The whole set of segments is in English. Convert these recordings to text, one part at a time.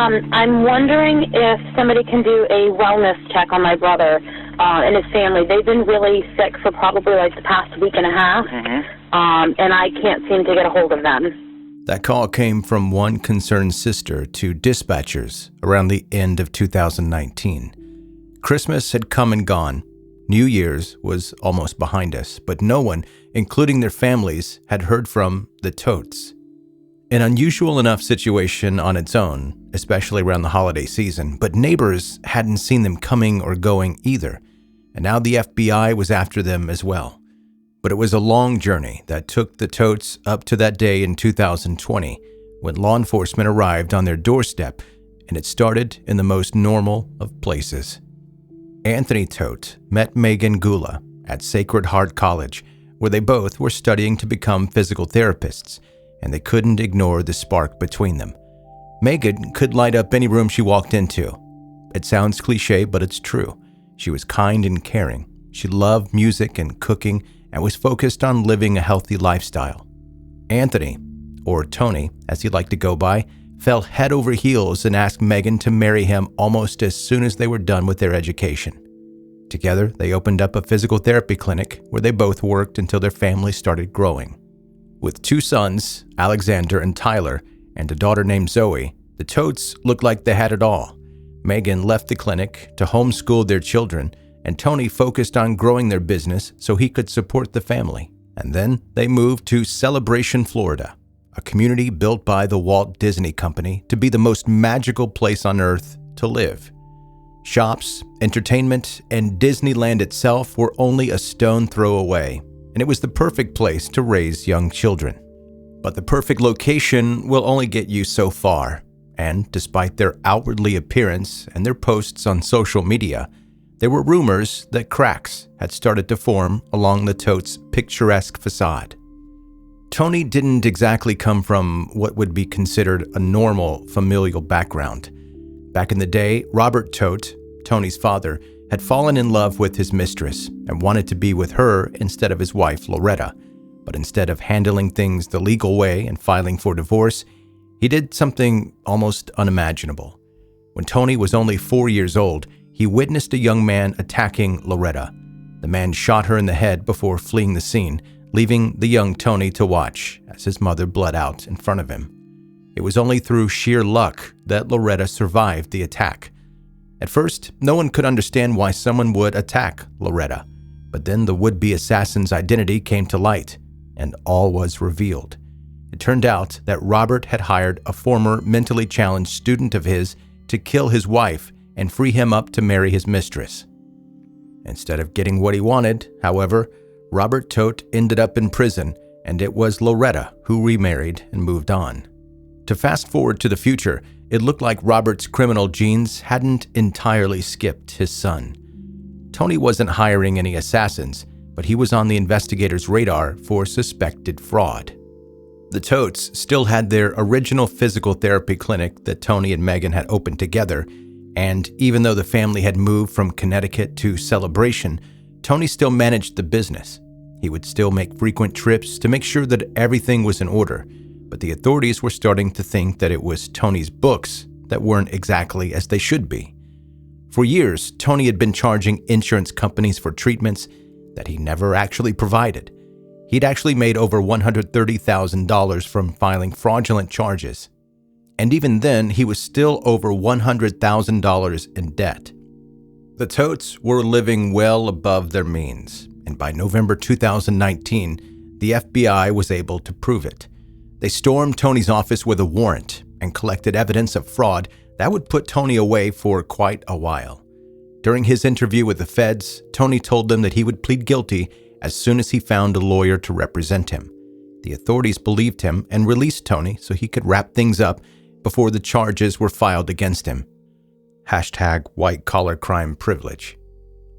I'm wondering if somebody can do a wellness check on my brother and his family. They've been really sick for probably like the past week and a half, and I can't seem to get a hold of them. That call came from one concerned sister to dispatchers around the end of 2019. Christmas had come and gone. New Year's was almost behind us, but no one, including their families, had heard from the Todts. An unusual enough situation on its own, especially around the holiday season, but neighbors hadn't seen them coming or going either, and now the FBI was after them as well. But it was a long journey that took the Todts up to that day in 2020 when law enforcement arrived on their doorstep, and it started in the most normal of places. Anthony Todt met Megan Gula at Sacred Heart College, where they both were studying to become physical therapists, and they couldn't ignore the spark between them. Megan could light up any room she walked into. It sounds cliche, but it's true. She was kind and caring. She loved music and cooking and was focused on living a healthy lifestyle. Anthony, or Tony as he liked to go by, fell head over heels and asked Megan to marry him almost as soon as they were done with their education. Together, they opened up a physical therapy clinic where they both worked until their family started growing. With 2 sons, Alexander and Tyler, and a daughter named Zoe, the Todts looked like they had it all. Megan left the clinic to homeschool their children, and Tony focused on growing their business so he could support the family. And then they moved to Celebration, Florida, a community built by the Walt Disney Company to be the most magical place on earth to live. Shops, entertainment, and Disneyland itself were only a stone throw away, and it was the perfect place to raise young children. But the perfect location will only get you so far, and despite their outwardly appearance and their posts on social media, there were rumors that cracks had started to form along the Todts' picturesque facade. Tony didn't exactly come from what would be considered a normal familial background. Back in the day, Robert Todt, Tony's father, had fallen in love with his mistress and wanted to be with her instead of his wife, Loretta. But instead of handling things the legal way and filing for divorce, he did something almost unimaginable. When Tony was only 4 years old, he witnessed a young man attacking Loretta. The man shot her in the head before fleeing the scene, leaving the young Tony to watch as his mother bled out in front of him. It was only through sheer luck that Loretta survived the attack. At first, no one could understand why someone would attack Loretta, but then the would-be assassin's identity came to light, and all was revealed. It turned out that Robert had hired a former mentally challenged student of his to kill his wife and free him up to marry his mistress. Instead of getting what he wanted, however, Robert Todt ended up in prison, and it was Loretta who remarried and moved on. To fast forward to the future, it looked like Robert's criminal genes hadn't entirely skipped his son. Tony wasn't hiring any assassins, but he was on the investigators' radar for suspected fraud. The Todts still had their original physical therapy clinic that Tony and Megan had opened together, and even though the family had moved from Connecticut to Celebration, Tony still managed the business. He would still make frequent trips to make sure that everything was in order, but the authorities were starting to think that it was Tony's books that weren't exactly as they should be. For years, Tony had been charging insurance companies for treatments that he never actually provided. He'd actually made over $130,000 from filing fraudulent charges. And even then, he was still over $100,000 in debt. The Todts were living well above their means, and by November 2019, the FBI was able to prove it. They stormed Tony's office with a warrant and collected evidence of fraud that would put Tony away for quite a while. During his interview with the feds, Tony told them that he would plead guilty as soon as he found a lawyer to represent him. The authorities believed him and released Tony so he could wrap things up before the charges were filed against him. #white-collar crime privilege.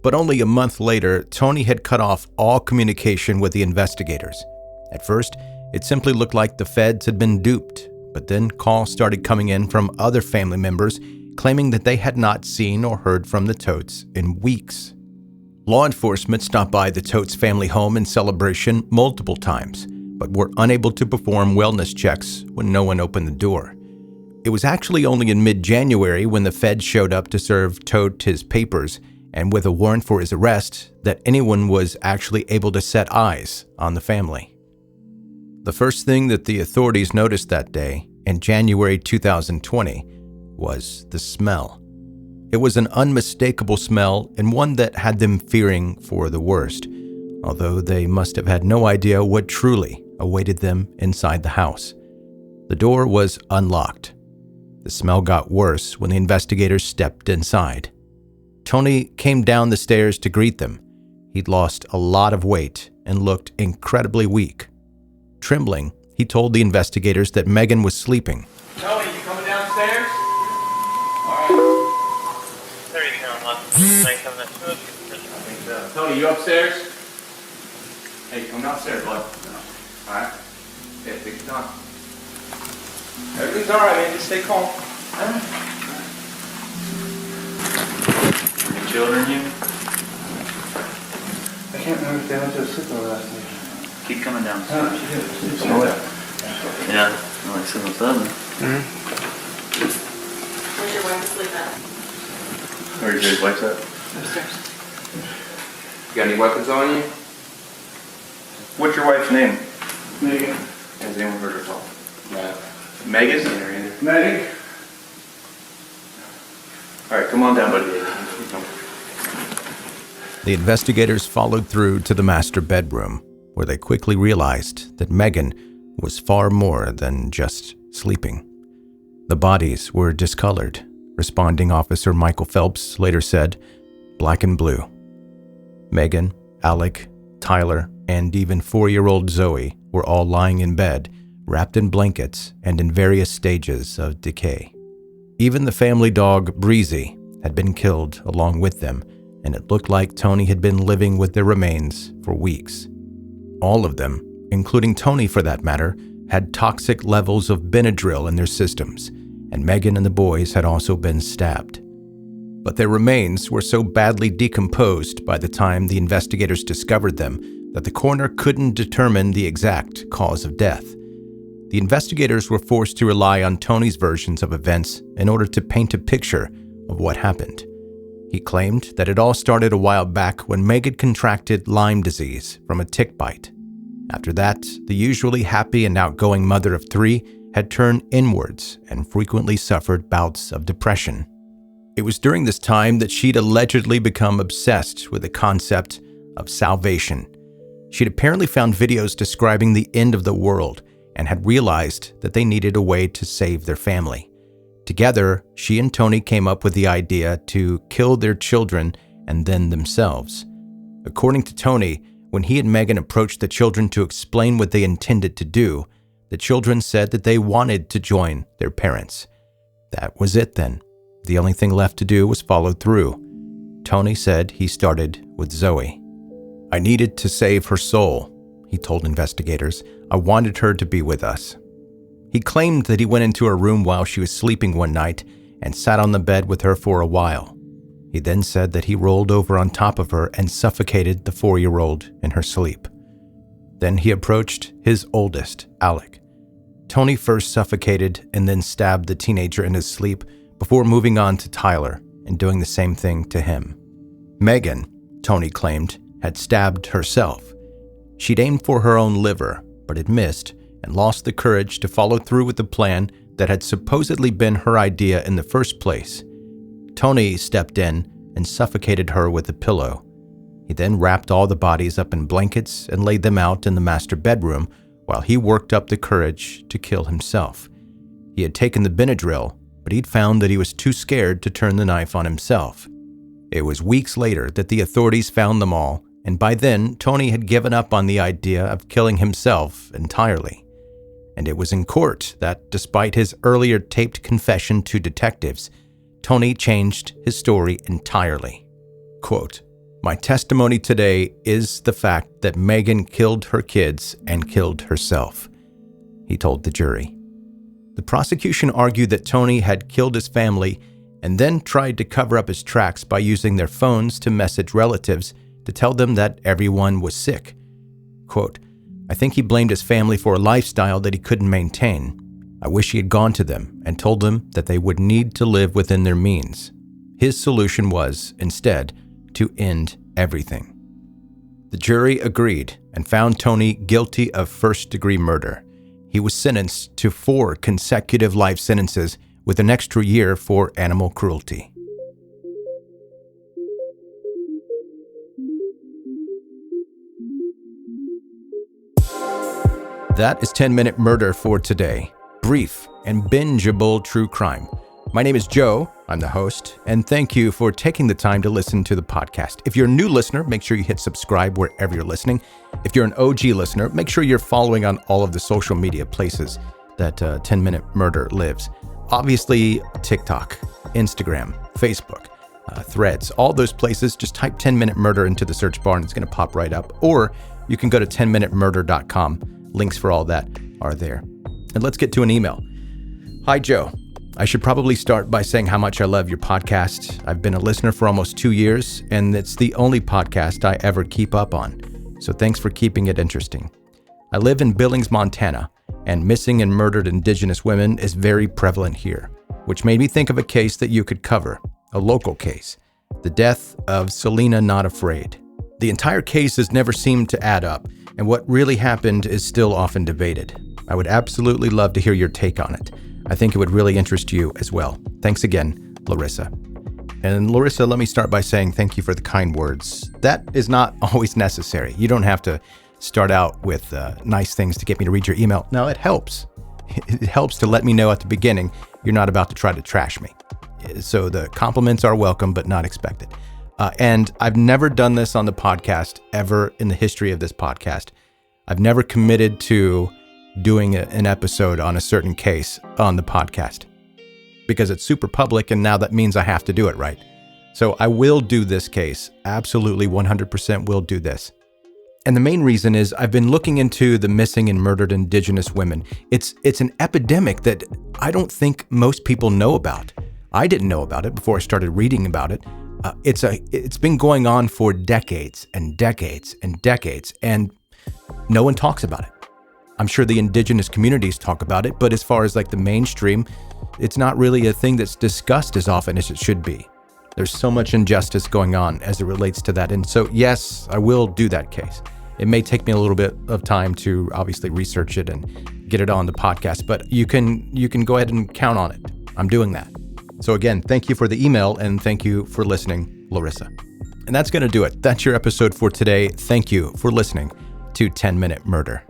But only a month later, Tony had cut off all communication with the investigators. At first, it simply looked like the feds had been duped, but then calls started coming in from other family members claiming that they had not seen or heard from the Todts in weeks. Law enforcement stopped by the Todts family home in Celebration multiple times, but were unable to perform wellness checks when no one opened the door. It was actually only in mid-January when the feds showed up to serve Todt his papers and with a warrant for his arrest that anyone was actually able to set eyes on the family. The first thing that the authorities noticed that day, in January 2020, was the smell. It was an unmistakable smell and one that had them fearing for the worst, although they must have had no idea what truly awaited them inside the house. The door was unlocked. The smell got worse when the investigators stepped inside. Tony came down the stairs to greet them. He'd lost a lot of weight and looked incredibly weak. Trembling, he told the investigators that Megan was sleeping. Tony, you coming downstairs? All right. There you go. Tony, you upstairs? Hey, come downstairs, bud. All right. Yeah, take your time. Everything's all right, man. Just stay calm. Any children here? I can't remember if they went to sleep over last night. Keep coming down. No, she did. Yeah, like 7 or 7. Where's your wife sleep at? Where's your wife's at? Upstairs. You got any weapons on you? What's your wife's name? Megan. Has anyone heard her talk? No. Megan? Megan? All right, come on down, buddy. The investigators followed through to the master bedroom, where they quickly realized that Megan was far more than just sleeping. The bodies were discolored. Responding officer Michael Phelps later said, black and blue. Megan, Alec, Tyler, and even 4-year-old Zoe were all lying in bed, wrapped in blankets and in various stages of decay. Even the family dog, Breezy, had been killed along with them, and it looked like Tony had been living with their remains for weeks. All of them, including Tony for that matter, had toxic levels of Benadryl in their systems, and Megan and the boys had also been stabbed. But their remains were so badly decomposed by the time the investigators discovered them that the coroner couldn't determine the exact cause of death. The investigators were forced to rely on Tony's versions of events in order to paint a picture of what happened. He claimed that it all started a while back when Megan contracted Lyme disease from a tick bite. After that, the usually happy and outgoing mother of 3 had turned inwards and frequently suffered bouts of depression. It was during this time that she'd allegedly become obsessed with the concept of salvation. She'd apparently found videos describing the end of the world and had realized that they needed a way to save their family. Together, she and Tony came up with the idea to kill their children and then themselves. According to Tony, when he and Megan approached the children to explain what they intended to do, the children said that they wanted to join their parents. That was it then. The only thing left to do was follow through. Tony said he started with Zoe. I needed to save her soul, he told investigators. I wanted her to be with us. He claimed that he went into her room while she was sleeping one night and sat on the bed with her for a while. He then said that he rolled over on top of her and suffocated the 4-year-old in her sleep. Then he approached his oldest, Alec. Tony first suffocated and then stabbed the teenager in his sleep before moving on to Tyler and doing the same thing to him. Megan, Tony claimed, had stabbed herself. She'd aimed for her own liver, but had missed and lost the courage to follow through with the plan that had supposedly been her idea in the first place. Tony stepped in and suffocated her with a pillow. He then wrapped all the bodies up in blankets and laid them out in the master bedroom while he worked up the courage to kill himself. He had taken the Benadryl, but he'd found that he was too scared to turn the knife on himself. It was weeks later that the authorities found them all, and by then, Tony had given up on the idea of killing himself entirely. And it was in court that, despite his earlier taped confession to detectives, Tony changed his story entirely. Quote, my testimony today is the fact that Megan killed her kids and killed herself, he told the jury. The prosecution argued that Tony had killed his family and then tried to cover up his tracks by using their phones to message relatives to tell them that everyone was sick. Quote, I think he blamed his family for a lifestyle that he couldn't maintain. I wish he had gone to them and told them that they would need to live within their means. His solution was, instead, to end everything. The jury agreed and found Tony guilty of first-degree murder. He was sentenced to 4 consecutive life sentences with an extra year for animal cruelty. That is 10-Minute Murder for today. Brief and bingeable true crime. My name is Joe, I'm the host, and thank you for taking the time to listen to the podcast. If you're a new listener, make sure you hit subscribe wherever you're listening. If you're an OG listener, make sure you're following on all of the social media places that 10-Minute Murder lives. Obviously, TikTok, Instagram, Facebook, Threads, all those places. Just type 10-Minute Murder into the search bar and it's going to pop right up. Or you can go to 10minutemurder.com. Links for all that are there. And let's get to an email. Hi, Joe. I should probably start by saying how much I love your podcast. I've been a listener for almost 2 years, and it's the only podcast I ever keep up on. So thanks for keeping it interesting. I live in Billings, Montana, and missing and murdered Indigenous women is very prevalent here, which made me think of a case that you could cover, a local case, the death of Selena Not Afraid. The entire case has never seemed to add up, and what really happened is still often debated. I would absolutely love to hear your take on it. I think it would really interest you as well. Thanks again, Larissa. And Larissa, let me start by saying thank you for the kind words. That is not always necessary. You don't have to start out with nice things to get me to read your email. No, it helps. It helps to let me know at the beginning you're not about to try to trash me. So the compliments are welcome, but not expected. And I've never done this on the podcast ever in the history of this podcast. I've never committed to doing an episode on a certain case on the podcast because it's super public, and now that means I have to do it, right? So I will do this case. Absolutely 100% will do this. And the main reason is I've been looking into the missing and murdered Indigenous women. It's an epidemic that I don't think most people know about. I didn't know about it before I started reading about it. It's been going on for decades and decades and decades, and no one talks about it. I'm sure the indigenous communities talk about it, but as far as like the mainstream, it's not really a thing that's discussed as often as it should be. There's so much injustice going on as it relates to that. And so, yes, I will do that case. It may take me a little bit of time to obviously research it and get it on the podcast, but you can go ahead and count on it. I'm doing that. So again, thank you for the email and thank you for listening, Larissa. And that's going to do it. That's your episode for today. Thank you for listening to 10-Minute Murder.